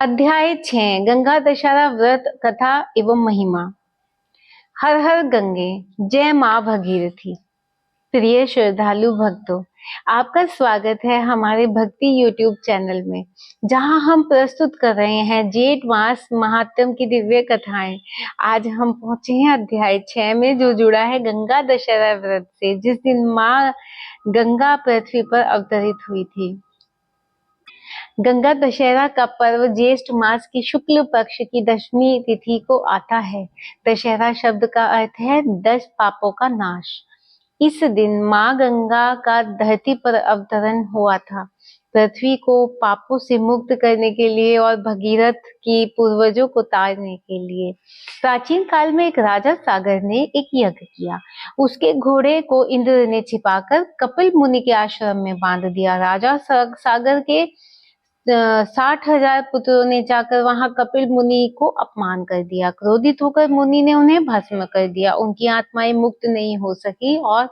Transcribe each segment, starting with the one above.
अध्याय 6 गंगा दशहरा व्रत कथा एवं महिमा। हर हर गंगे, जय माँ भगीरथी। प्रिय श्रद्धालु भक्तों, आपका स्वागत है हमारे भक्ति यूट्यूब चैनल में, जहां हम प्रस्तुत कर रहे हैं जेठ मास महात्म की दिव्य कथाएं। आज हम पहुंचे हैं अध्याय 6 में, जो जुड़ा है गंगा दशहरा व्रत से, जिस दिन माँ गंगा पृथ्वी पर अवतरित हुई थी। गंगा दशहरा का पर्व ज्येष्ठ मास की शुक्ल पक्ष की दशमी तिथि को आता है। दशहरा शब्द का अर्थ है 10 पापों का नाश। इस दिन माँ गंगा का धरती पर अवतरण हुआ था, पृथ्वी को पापों से मुक्त करने के लिए और भगीरथ की पूर्वजों को तारने के लिए। प्राचीन काल में एक राजा सागर ने एक यज्ञ किया। उसके घोड़े को इंद्र ने छिपाकर कपिल मुनि के आश्रम में बांध दिया। राजा सागर के 60,000 पुत्रों ने जाकर वहां कपिल मुनि को अपमान कर दिया। क्रोधित होकर मुनि ने उन्हें भस्म कर दिया। उनकी आत्माएं मुक्त नहीं हो सकी और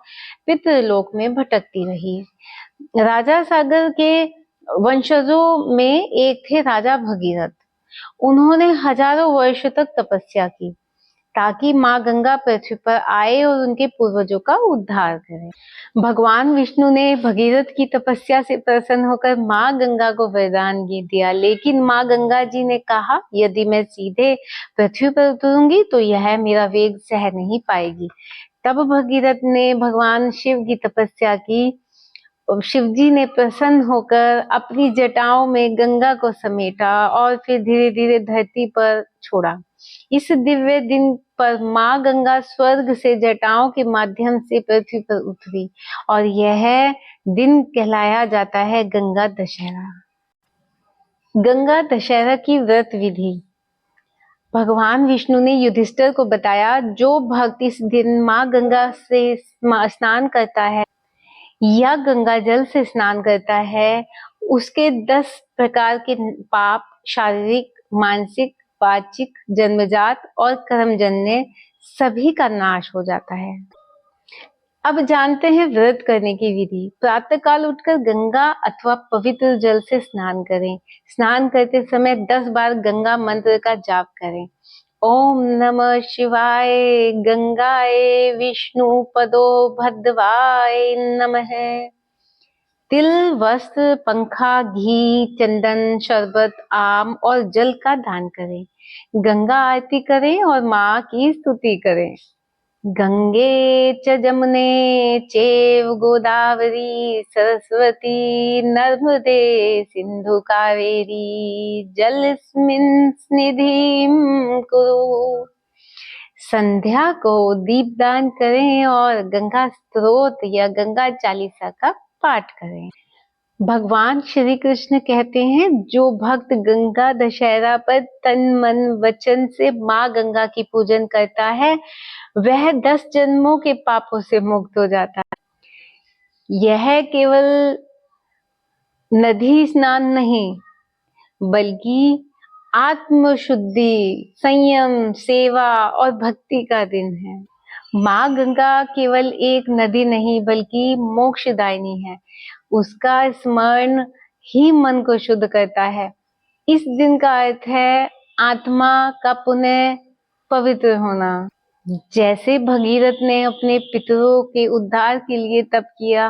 पितृलोक में भटकती रही। राजा सागर के वंशजों में एक थे राजा भगीरथ। उन्होंने हजारों वर्ष तक तपस्या की ताकि माँ गंगा पृथ्वी पर आए और उनके पूर्वजों का उद्धार करे। भगवान विष्णु ने भगीरथ की तपस्या से प्रसन्न होकर माँ गंगा को वरदान दिया, लेकिन माँ गंगा जी ने कहा, यदि मैं सीधे पृथ्वी पर उतरूंगी तो यह मेरा वेग सह नहीं पाएगी। तब भगीरथ ने भगवान शिव की तपस्या की। शिव जी ने प्रसन्न होकर अपनी जटाओं में गंगा को समेटा और फिर धीरे धीरे धरती पर छोड़ा। इस दिव्य दिन पर माँ गंगा स्वर्ग से जटाओं के माध्यम से पृथ्वी पर उतरी और यह दिन कहलाया जाता है गंगा दशहरा। गंगा दशहरा की व्रत विधि। भगवान विष्णु ने युधिष्ठिर को बताया, जो भक्त इस दिन माँ गंगा से स्नान करता है या गंगा जल से स्नान करता है, उसके 10 प्रकार के पाप, शारीरिक, मानसिक, वाचिक, जन्मजात और कर्मजन्य, सभी का नाश हो जाता है। अब जानते हैं व्रत करने की विधि। प्रातः काल उठकर गंगा अथवा पवित्र जल से स्नान करें। स्नान करते समय 10 बार गंगा मंत्र का जाप करें। ओम नमः शिवाय गंगाए विष्णु पदो भद्रवाय नमः। तिल, वस्त्र, पंखा, घी, चंदन, शरबत, आम और जल का दान करें। गंगा आरती करें और माँ की स्तुति करें। गंगे च जमुने चैव गोदावरी सरस्वती नर्मदे सिंधु कावेरी जलस्मिन् सन्निधिं कुरु। संध्या को दीपदान करें और गंगा स्तोत्र या गंगा चालीसा का पाठ करें। भगवान श्री कृष्ण कहते हैं, जो भक्त गंगा दशहरा पर तन मन वचन से माँ गंगा की पूजन करता है, वह 10 जन्मों के पापों से मुक्त हो जाता है। यह केवल नदी स्नान नहीं, बल्कि आत्मशुद्धि, संयम, सेवा और भक्ति का दिन है। माँ गंगा केवल एक नदी नहीं, बल्कि मोक्षदायिनी है। उसका स्मरण ही मन को शुद्ध करता है। इस दिन का अर्थ है आत्मा का पुनः पवित्र होना। जैसे भगीरथ ने अपने पितरों के उद्धार के लिए तप किया,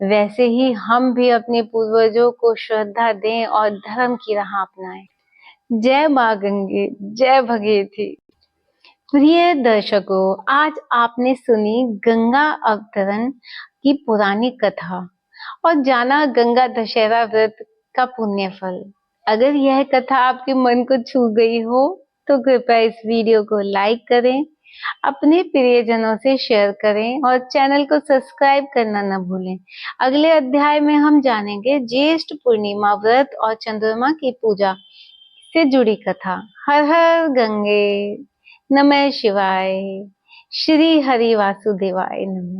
वैसे ही हम भी अपने पूर्वजों को श्रद्धा दें और धर्म की राह अपनाएं। जय माँ गंगे, जय भगीरथी। प्रिय दर्शकों, आज आपने सुनी गंगा अवतरण की पुरानी कथा और जाना गंगा दशहरा व्रत का पुण्य फल। अगर यह कथा आपके मन को छू गई हो तो कृपया इस वीडियो को लाइक करें, अपने प्रियजनों से शेयर करें और चैनल को सब्सक्राइब करना न भूलें। अगले अध्याय में हम जानेंगे ज्येष्ठ पूर्णिमा व्रत और चंद्रमा की पूजा से जुड़ी कथा। हर हर गंगे, नमः शिवाय, श्री हरि वासुदेवाय नमः।